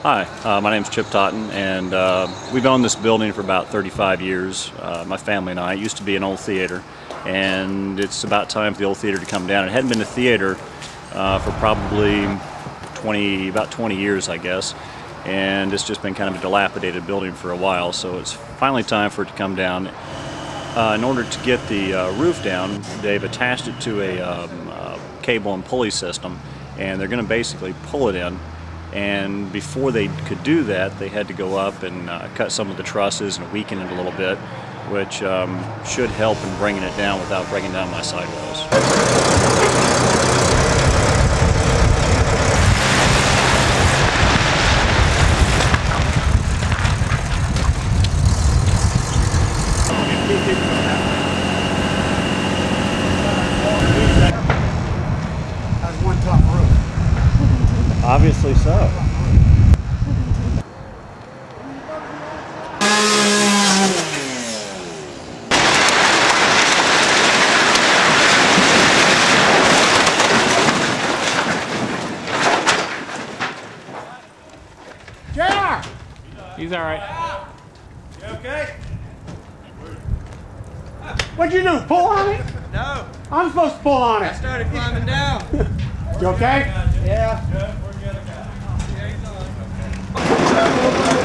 Hi, my name is Chip Totten, and we've owned this building for about 35 years, my family and I. It used to be an old theater, and it's about time for the old theater to come down. It hadn't been a theater for probably about 20 years, I guess, and it's just been kind of a dilapidated building for a while, so it's finally time for it to come down. In order to get the roof down, they've attached it to a cable and pulley system, and they're going to basically pull it in. And before they could do that, they had to go up and cut some of the trusses and weaken it a little bit, which should help in bringing it down without breaking down my sidewalls. That's one tough roof. Obviously so. JR! He's all right. You okay? What'd you do? Pull on it? No, I'm supposed to pull on I it. started climbing down. You okay? Yeah. Yeah. Yeah, he's on.